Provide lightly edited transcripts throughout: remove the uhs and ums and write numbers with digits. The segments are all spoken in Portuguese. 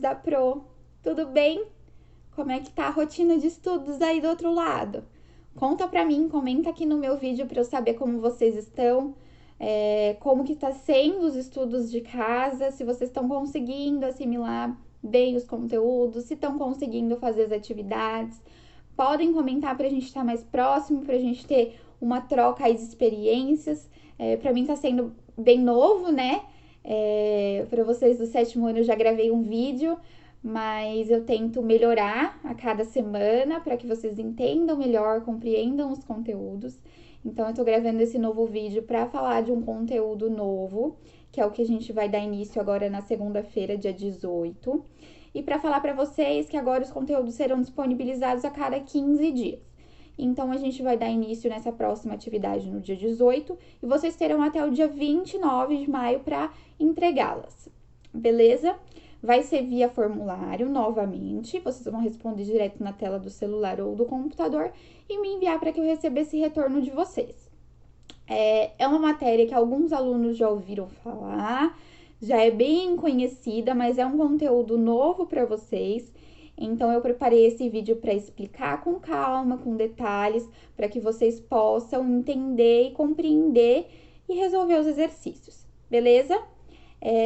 da Pro. Tudo bem? Como é que tá a rotina de estudos aí do outro lado? Conta pra mim, comenta aqui no meu vídeo pra eu saber como vocês estão, como que tá sendo os estudos de casa, se vocês estão conseguindo assimilar bem os conteúdos, se estão conseguindo fazer as atividades. Podem comentar pra gente estar mais próximo, pra gente ter uma troca aí de experiências. Pra mim tá sendo bem novo, né? Para vocês do 7º ano eu já gravei um vídeo, mas eu tento melhorar a cada semana para que vocês entendam melhor, compreendam os conteúdos. Então eu tô gravando esse novo vídeo para falar de um conteúdo novo, que é o que a gente vai dar início agora na segunda-feira, dia 18, e para falar para vocês que agora os conteúdos serão disponibilizados a cada 15 dias. Então, a gente vai dar início nessa próxima atividade no dia 18 e vocês terão até o dia 29 de maio para entregá-las, beleza? Vai ser via formulário novamente, vocês vão responder direto na tela do celular ou do computador e me enviar para que eu receba esse retorno de vocês. É uma matéria que alguns alunos já ouviram falar, já é bem conhecida, mas é um conteúdo novo para vocês. Então, eu preparei esse vídeo para explicar com calma, com detalhes, para que vocês possam entender e compreender e resolver os exercícios, beleza?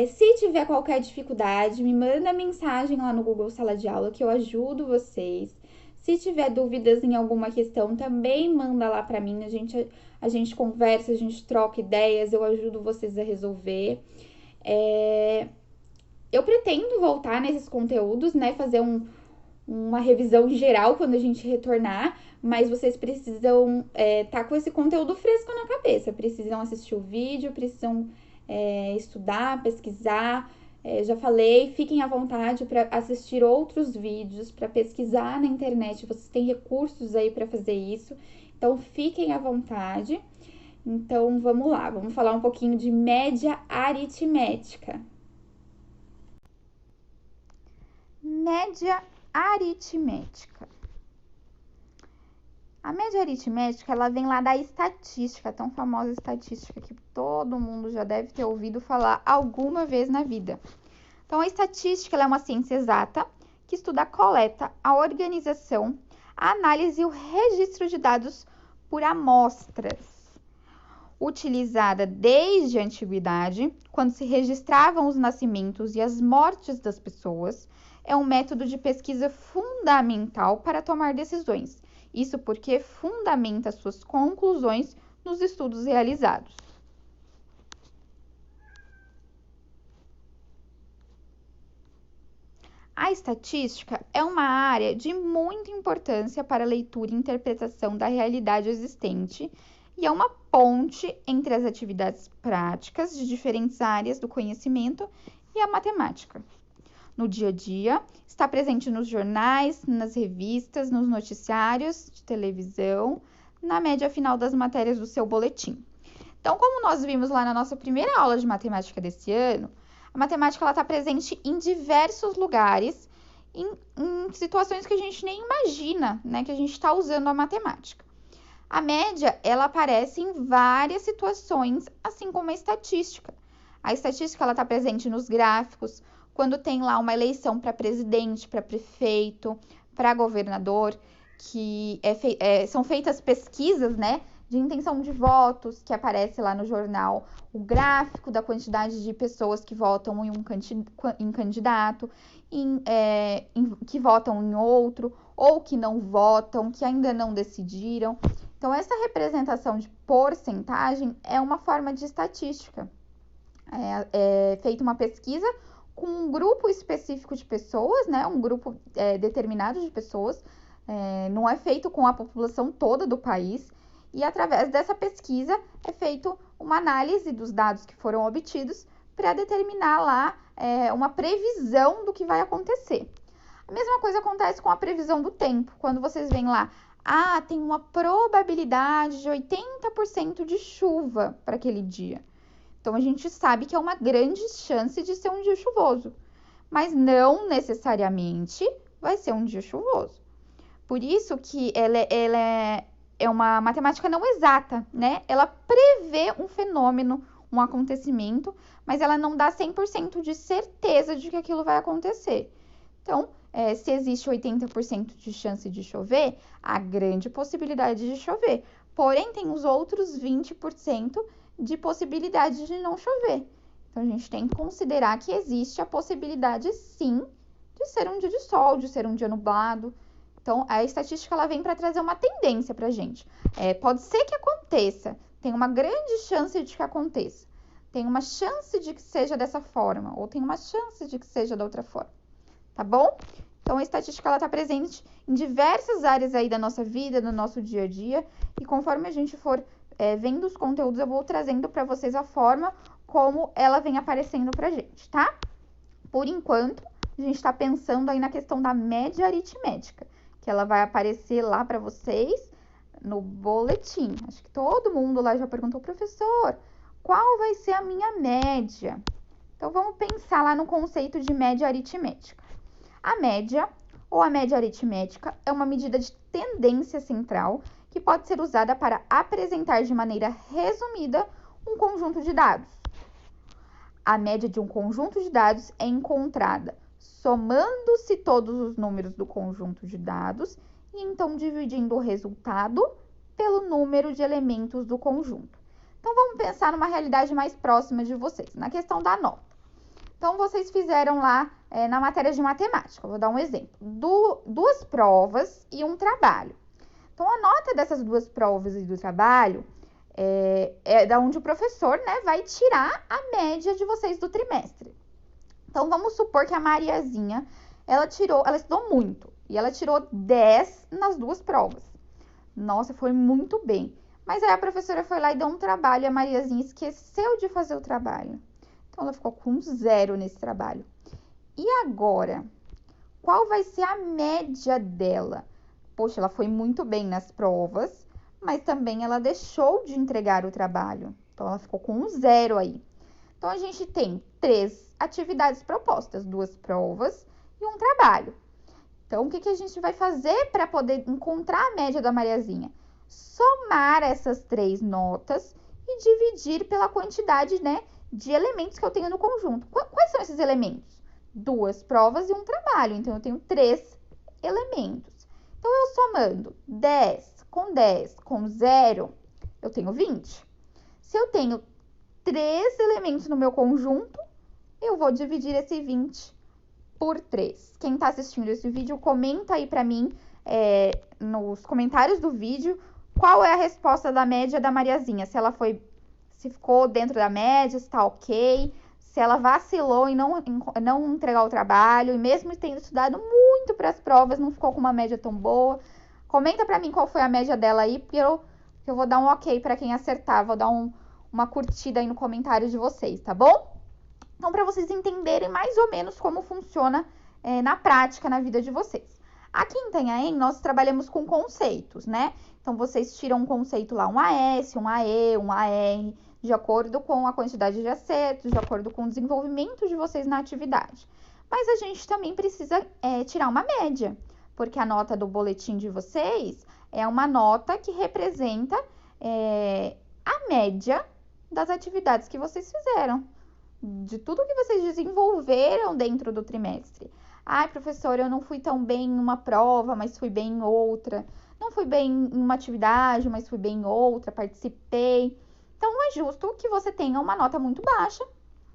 Se tiver qualquer dificuldade, me manda mensagem lá no Google Sala de Aula que eu ajudo vocês. Se tiver dúvidas em alguma questão, também manda lá para mim, a gente conversa, a gente troca ideias, eu ajudo vocês a resolver. Eu pretendo voltar nesses conteúdos, né, fazer uma revisão geral quando a gente retornar, mas vocês precisam tá com esse conteúdo fresco na cabeça, precisam assistir o vídeo, precisam estudar, pesquisar. Já falei, fiquem à vontade para assistir outros vídeos, para pesquisar na internet, vocês têm recursos aí para fazer isso, então fiquem à vontade. Então vamos lá, vamos falar um pouquinho de média aritmética. Média aritmética. A média aritmética, ela vem lá da estatística, a tão famosa estatística que todo mundo já deve ter ouvido falar alguma vez na vida. Então, a estatística ela é uma ciência exata que estuda a coleta, a organização, a análise e o registro de dados por amostras. Utilizada desde a antiguidade, quando se registravam os nascimentos e as mortes das pessoas, é um método de pesquisa fundamental para tomar decisões. Isso porque fundamenta suas conclusões nos estudos realizados. A estatística é uma área de muita importância para a leitura e interpretação da realidade existente e é uma ponte entre as atividades práticas de diferentes áreas do conhecimento e a matemática. No dia a dia, está presente nos jornais, nas revistas, nos noticiários de televisão, na média final das matérias do seu boletim. Então, como nós vimos lá na nossa primeira aula de matemática desse ano, a matemática está presente em diversos lugares, em situações que a gente nem imagina, né, que a gente está usando a matemática. A média, ela aparece em várias situações, assim como a estatística. A estatística está presente nos gráficos, quando tem lá uma eleição para presidente, para prefeito, para governador, que são feitas pesquisas, né, de intenção de votos, que aparece lá no jornal, o gráfico da quantidade de pessoas que votam em candidato, que votam em outro, ou que não votam, que ainda não decidiram. Então, essa representação de porcentagem é uma forma de estatística. É feita uma pesquisa com um grupo específico de pessoas, né? Um grupo determinado de pessoas, não é feito com a população toda do país, e através dessa pesquisa é feita uma análise dos dados que foram obtidos para determinar lá uma previsão do que vai acontecer. A mesma coisa acontece com a previsão do tempo, quando vocês veem lá, tem uma probabilidade de 80% de chuva para aquele dia. Então, a gente sabe que é uma grande chance de ser um dia chuvoso, mas não necessariamente vai ser um dia chuvoso. Por isso que ela é uma matemática não exata, né? Ela prevê um fenômeno, um acontecimento, mas ela não dá 100% de certeza de que aquilo vai acontecer. Então, se existe 80% de chance de chover, há grande possibilidade de chover. Porém, tem os outros 20% de possibilidade de não chover. Então, a gente tem que considerar que existe a possibilidade, sim, de ser um dia de sol, de ser um dia nublado. Então, a estatística ela vem para trazer uma tendência para a gente. Pode ser que aconteça, tem uma grande chance de que aconteça. Tem uma chance de que seja dessa forma, ou tem uma chance de que seja da outra forma. Tá bom? Então, a estatística ela está presente em diversas áreas aí da nossa vida, no nosso dia a dia. E conforme a gente for vendo os conteúdos, eu vou trazendo para vocês a forma como ela vem aparecendo pra gente, tá? Por enquanto, a gente está pensando aí na questão da média aritmética, que ela vai aparecer lá para vocês no boletim. Acho que todo mundo lá já perguntou, professor, qual vai ser a minha média? Então, vamos pensar lá no conceito de média aritmética. A média, ou a média aritmética, é uma medida de tendência central que pode ser usada para apresentar de maneira resumida um conjunto de dados. A média de um conjunto de dados é encontrada somando-se todos os números do conjunto de dados e então dividindo o resultado pelo número de elementos do conjunto. Então, vamos pensar numa realidade mais próxima de vocês, na questão da nota. Então, vocês fizeram lá na matéria de matemática, vou dar um exemplo, duas provas e um trabalho. Então, a nota dessas duas provas e do trabalho é da onde o professor, né, vai tirar a média de vocês do trimestre. Então, vamos supor que a Mariazinha, ela estudou muito e ela tirou 10 nas duas provas. Nossa, foi muito bem. Mas aí a professora foi lá e deu um trabalho e a Mariazinha esqueceu de fazer o trabalho. Então, ela ficou com 0 nesse trabalho. E agora, qual vai ser a média dela? Poxa, ela foi muito bem nas provas, mas também ela deixou de entregar o trabalho. Então, ela ficou com 0 aí. Então, a gente tem 3 atividades propostas, 2 provas e um trabalho. Então, o que a gente vai fazer para poder encontrar a média da Mariazinha? Somar essas 3 notas e dividir pela quantidade, né, de elementos que eu tenho no conjunto. Quais são esses elementos? 2 provas e um trabalho. Então, eu tenho 3 elementos. Então, eu somando 10 com 0, eu tenho 20. Se eu tenho 3 elementos no meu conjunto, eu vou dividir esse 20 por 3. Quem está assistindo esse vídeo, comenta aí para mim, nos comentários do vídeo, qual é a resposta da média da Mariazinha. Se ficou dentro da média, se está ok, se ela vacilou em não entregar o trabalho, e mesmo tendo estudado muito para as provas, não ficou com uma média tão boa. Comenta para mim qual foi a média dela aí, porque eu vou dar um ok para quem acertar, vou dar uma curtida aí no comentário de vocês, tá bom? Então, para vocês entenderem mais ou menos como funciona na prática, na vida de vocês. Aqui em Itanhaém, nós trabalhamos com conceitos, né? Então, vocês tiram um conceito lá, um AS, um AE, um AR, de acordo com a quantidade de acertos, de acordo com o desenvolvimento de vocês na atividade. Mas a gente também precisa tirar uma média, porque a nota do boletim de vocês é uma nota que representa a média das atividades que vocês fizeram, de tudo que vocês desenvolveram dentro do trimestre. Ai, professora, eu não fui tão bem em uma prova, mas fui bem em outra. Não fui bem em uma atividade, mas fui bem em outra, participei. Então, não é justo que você tenha uma nota muito baixa.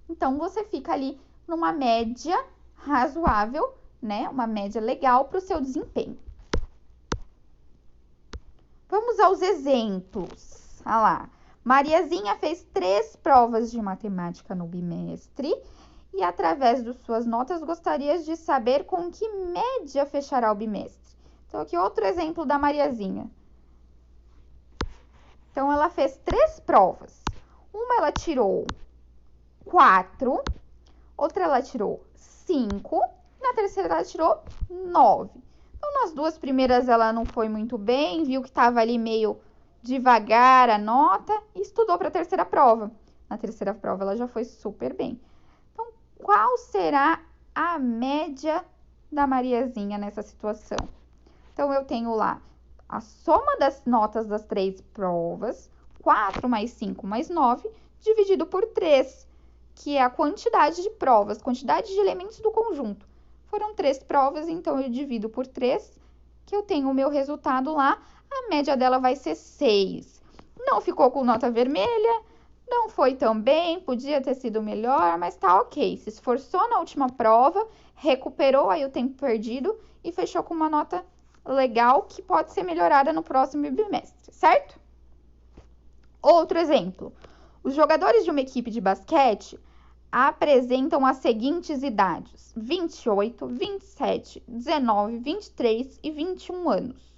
Então, você fica ali numa média razoável, né? Uma média legal para o seu desempenho. Vamos aos exemplos. Olha lá. Mariazinha fez 3 provas de matemática no bimestre e, através de suas notas, gostaria de saber com que média fechará o bimestre. Então, aqui outro exemplo da Mariazinha. Então, ela fez 3 provas. Uma ela tirou 4, outra ela tirou 5, na terceira ela tirou 9. Então, nas 2 primeiras ela não foi muito bem, viu que estava ali meio devagar a nota e estudou para a terceira prova. Na terceira prova ela já foi super bem. Então, qual será a média da Mariazinha nessa situação? Então, eu tenho lá a soma das notas das 3 provas, 4 mais 5 mais 9, dividido por 3, que é a quantidade de provas, quantidade de elementos do conjunto. Foram 3 provas, então eu divido por 3, que eu tenho o meu resultado lá. A média dela vai ser 6. Não ficou com nota vermelha, não foi tão bem, podia ter sido melhor, mas tá ok. Se esforçou na última prova, recuperou aí o tempo perdido e fechou com uma nota legal que pode ser melhorada no próximo bimestre, certo? Outro exemplo. Os jogadores de uma equipe de basquete apresentam as seguintes idades: 28, 27, 19, 23 e 21 anos.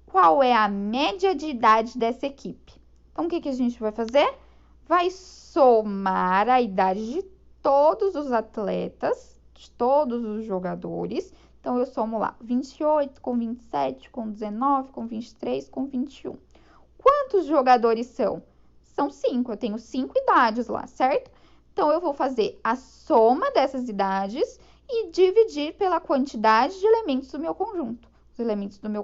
Qual é a média de idade dessa equipe? Então, o que a gente vai fazer? Vai somar a idade de todos os atletas, de todos os jogadores. Então, eu somo lá 28 com 27, com 19, com 23, com 21. Quantos jogadores são? São 5. Eu tenho 5 idades lá, certo? Então, eu vou fazer a soma dessas idades e dividir pela quantidade de elementos do meu conjunto. Os elementos do meu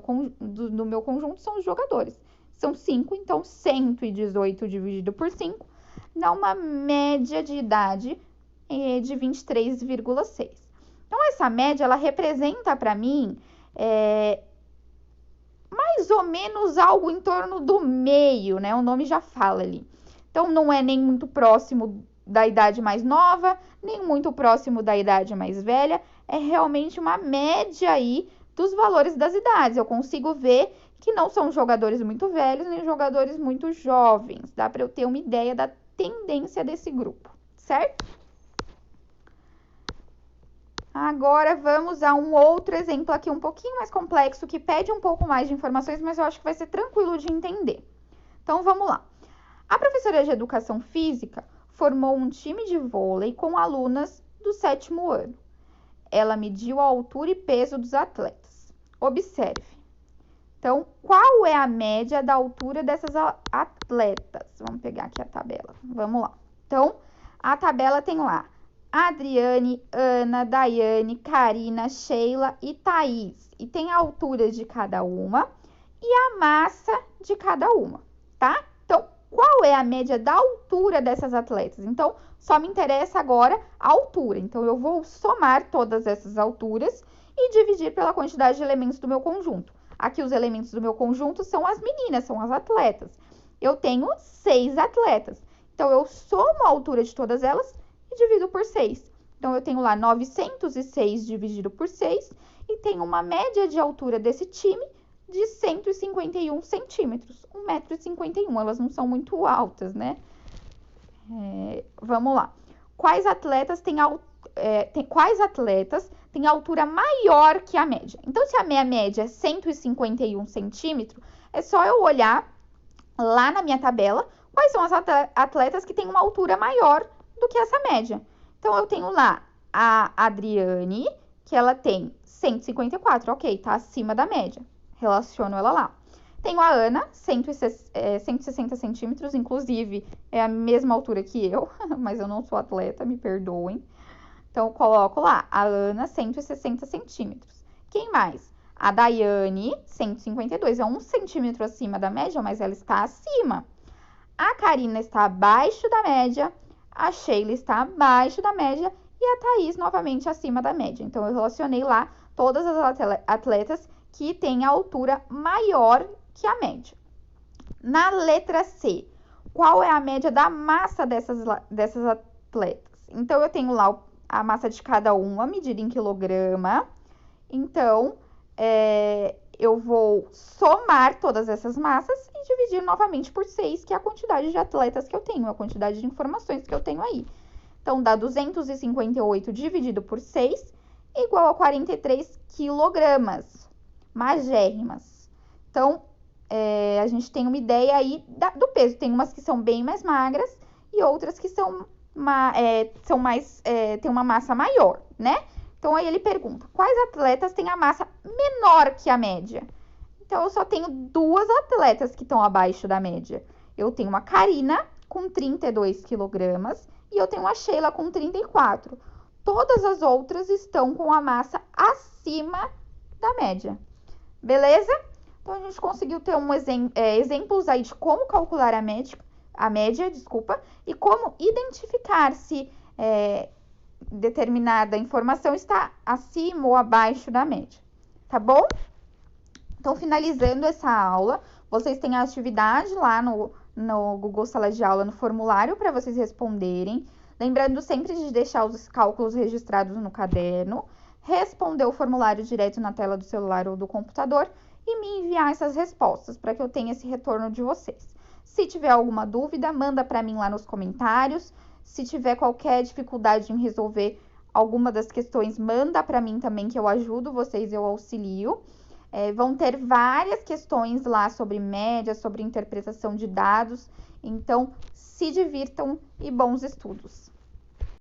conjunto são os jogadores. São 5, então 118 dividido por 5 dá uma média de idade de 23,6. Então, essa média, ela representa para mim mais ou menos algo em torno do meio, né? O nome já fala ali. Então, não é nem muito próximo da idade mais nova, nem muito próximo da idade mais velha. É realmente uma média aí dos valores das idades. Eu consigo ver que não são jogadores muito velhos, nem jogadores muito jovens. Dá para eu ter uma ideia da tendência desse grupo, certo? Agora vamos a um outro exemplo aqui um pouquinho mais complexo, que pede um pouco mais de informações, mas eu acho que vai ser tranquilo de entender. Então, vamos lá. A professora de Educação Física formou um time de vôlei com alunas do 7º ano. Ela mediu a altura e peso dos atletas. Observe. Então, qual é a média da altura dessas atletas? Vamos pegar aqui a tabela. Vamos lá. Então, a tabela tem lá Adriane, Ana, Daiane, Karina, Sheila e Thaís. E tem a altura de cada uma e a massa de cada uma, tá? Então, qual é a média da altura dessas atletas? Então, só me interessa agora a altura. Então, eu vou somar todas essas alturas e dividir pela quantidade de elementos do meu conjunto. Aqui, os elementos do meu conjunto são as meninas, são as atletas. Eu tenho 6 atletas. Então, eu somo a altura de todas elas e divido por 6. Então, eu tenho lá 906 dividido por 6 e tenho uma média de altura desse time de 151 centímetros, 1,51 m. Elas não são muito altas, né? Vamos lá. Quais atletas têm altura maior que a média? Então, se a minha média é 151 centímetros, é só eu olhar lá na minha tabela quais são as atletas que têm uma altura maior do que essa média. Então, eu tenho lá a Adriane, que ela tem 154, ok, tá acima da média. Relaciono ela lá. Tenho a Ana, 160 centímetros, inclusive é a mesma altura que eu, mas eu não sou atleta, me perdoem. Então, eu coloco lá, a Ana, 160 centímetros. Quem mais? A Daiane, 152, é 1 centímetro acima da média, mas ela está acima. A Karina está abaixo da média, a Sheila está abaixo da média e a Thaís, novamente, acima da média. Então, eu relacionei lá todas as atletas que têm a altura maior que a média. Na letra C, qual é a média da massa dessas atletas? Então, eu tenho lá a massa de cada uma, medida em quilograma. Então, eu vou somar todas essas massas e dividir novamente por 6, que é a quantidade de atletas que eu tenho, a quantidade de informações que eu tenho aí. Então, dá 258 dividido por 6, igual a 43 quilogramas. Magérrimas. Então, a gente tem uma ideia aí do peso. Tem umas que são bem mais magras e outras que têm uma massa maior, né? Então, aí ele pergunta, quais atletas têm a massa menor que a média? Então, eu só tenho 2 atletas que estão abaixo da média. Eu tenho a Karina, com 32 quilogramas, e eu tenho a Sheila, com 34. Todas as outras estão com a massa acima da média. Beleza? Então, a gente conseguiu ter exemplos aí de como calcular a média, e como identificar se determinada informação está acima ou abaixo da média, tá bom? Então, finalizando essa aula, vocês têm a atividade lá no Google Sala de Aula, no formulário para vocês responderem. Lembrando sempre de deixar os cálculos registrados no caderno, responder o formulário direto na tela do celular ou do computador e me enviar essas respostas para que eu tenha esse retorno de vocês. Se tiver alguma dúvida, manda para mim lá nos comentários. Se tiver qualquer dificuldade em resolver alguma das questões, manda para mim também que eu ajudo vocês, eu auxilio. Vão ter várias questões lá sobre média, sobre interpretação de dados. Então, se divirtam e bons estudos!